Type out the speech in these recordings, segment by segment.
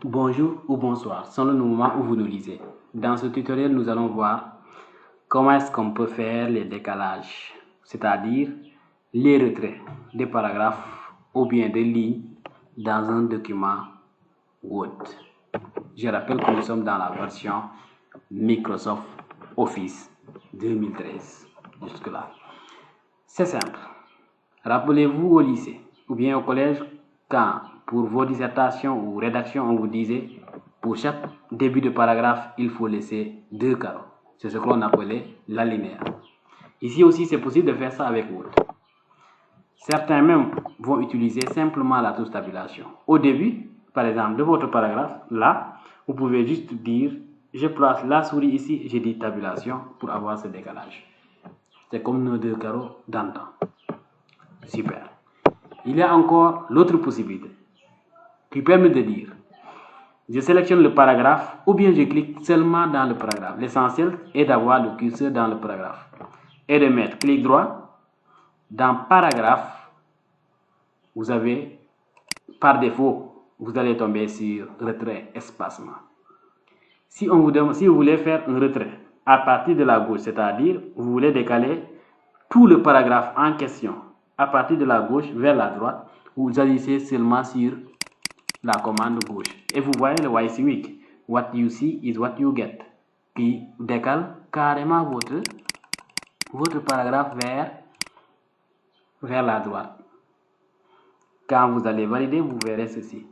Bonjour ou bonsoir, selon le moment où vous nous lisez. Dans ce tutoriel, nous allons voir comment est-ce qu'on peut faire les décalages, c'est-à-dire les retraits des paragraphes ou bien des lignes dans un document Word. Je rappelle que nous sommes dans la version Microsoft Office 2013. Jusque-là. C'est simple. Rappelez-vous au lycée ou bien au collège, quand pour vos dissertations ou rédactions, on vous disait pour chaque début de paragraphe, il faut laisser 2 carreaux. C'est ce que l'on appelait l'alinéa. Ici aussi, c'est possible de faire ça avec Word. Certains même vont utiliser simplement la sous-tabulation. Au début, par exemple, de votre paragraphe, là, vous pouvez juste dire, je place la souris ici, je dis tabulation pour avoir ce décalage. C'est comme nos 2 carreaux d'antan. Super. Il y a encore l'autre possibilité qui permet de dire, je sélectionne le paragraphe ou bien je clique seulement dans le paragraphe. L'essentiel est d'avoir le curseur dans le paragraphe et de mettre clic droit. Dans paragraphe, vous avez, par défaut, vous allez tomber sur retrait espacement. Si vous voulez faire un retrait à partir de la gauche, c'est-à-dire vous voulez décaler tout le paragraphe en question à partir de la gauche vers la droite, vous agissez seulement sur la commande gauche. Et vous voyez le YSWIC, what you see is what you get, qui décale carrément votre paragraphe vers la droite. Quand vous allez valider, vous verrez ceci.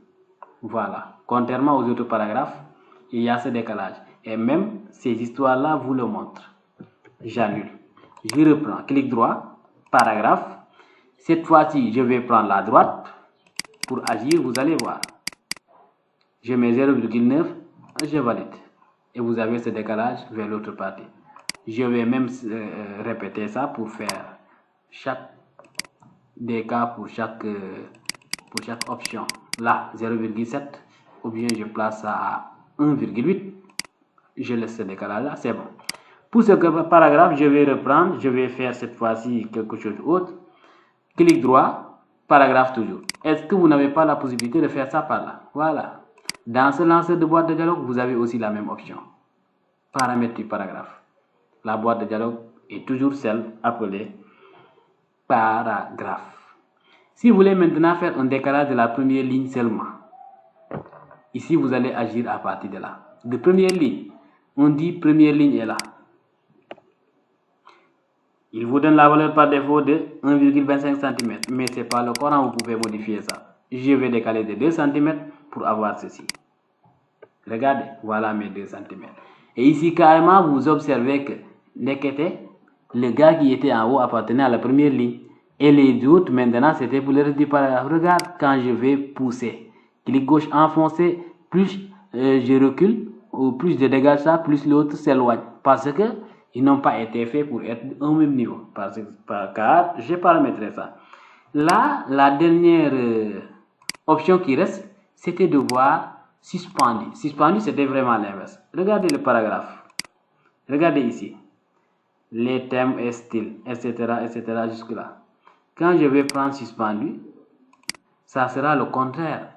Voilà. Contrairement aux autres paragraphes, il y a ce décalage. Et même ces histoires-là vous le montrent. J'annule. Je reprends. Clic droit, paragraphe. Cette fois-ci, je vais prendre la droite. Pour agir, vous allez voir. Je mets 0,9, je valide. Et vous avez ce décalage vers l'autre partie. Je vais même répéter ça pour faire chaque des cas pour chaque option. Là, 0,7, ou bien je place ça à 1,8. Je laisse ce décalage là, c'est bon. Pour ce paragraphe, je vais reprendre, je vais faire cette fois-ci quelque chose d'autre. Clic droit, paragraphe toujours. Est-ce que vous n'avez pas la possibilité de faire ça par là? Voilà. Dans ce lanceur de boîte de dialogue, vous avez aussi la même option. Paramètres du paragraphe. La boîte de dialogue est toujours celle appelée paragraphe. Si vous voulez maintenant faire un décalage de la première ligne seulement, ici vous allez agir à partir de là. De première ligne, on dit première ligne est là. Il vous donne la valeur par défaut de 1,25 cm. Mais ce n'est pas le Coran, vous pouvez modifier ça. Je vais décaler de 2 cm pour avoir ceci. Regardez, voilà mes 2 cm. Et ici, carrément, vous observez que le gars qui était en haut appartenait à la première ligne. Et les autres, maintenant, c'était pour le reste du paragraphe. Regarde, quand je vais pousser, clic gauche enfoncé, plus je recule, ou plus je dégage ça, plus l'autre s'éloigne. Parce que ils n'ont pas été faits pour être au même niveau. Car j'ai paramétré ça. Là, la dernière option qui reste, c'était de voir suspendu. Suspendu, c'était vraiment l'inverse. Regardez le paragraphe. Regardez ici. Les thèmes et styles, etc., etc., jusque-là. Quand je vais prendre suspendu, ça sera le contraire.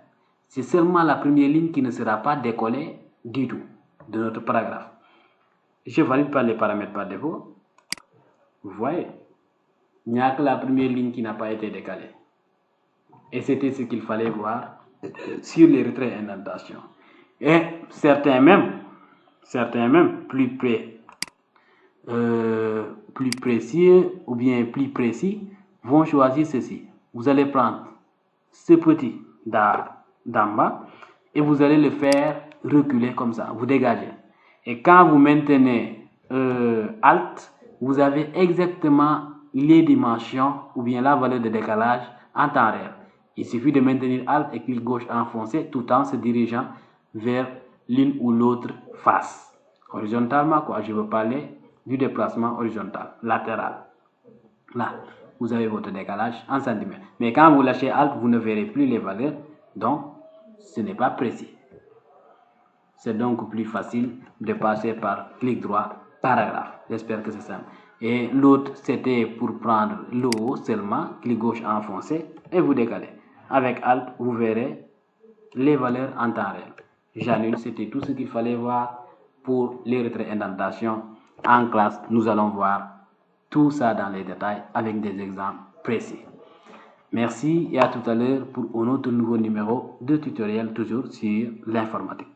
C'est seulement la première ligne qui ne sera pas décollée du tout de notre paragraphe. Je valide pas les paramètres par défaut. Vous voyez, il n'y a que la première ligne qui n'a pas été décalée. Et c'était ce qu'il fallait voir sur les retraits et indentations. Et certains même plus précis ou bien plus précis vont choisir ceci. Vous allez prendre ce petit d'en bas et vous allez le faire reculer comme ça, vous dégagez. Et quand vous maintenez Alt, vous avez exactement les dimensions ou bien la valeur de décalage en temps réel. Il suffit de maintenir Alt et clic gauche enfoncé tout en se dirigeant vers l'une ou l'autre face. Horizontalement, quoi, je veux parler du déplacement horizontal, latéral. Là, vous avez votre décalage en centimètres. Mais quand vous lâchez Alt, vous ne verrez plus les valeurs, donc ce n'est pas précis. C'est donc plus facile de passer par clic droit, paragraphe. J'espère que c'est simple. Et l'autre, c'était pour prendre le haut seulement, clic gauche enfoncé, et vous décalez. Avec Alt, vous verrez les valeurs en temps réel. j'annule. C'était tout ce qu'il fallait voir pour les retraits indentation. En classe, nous allons voir tout ça dans les détails avec des exemples précis. Merci et à tout à l'heure pour un autre nouveau numéro de tutoriel toujours sur l'informatique.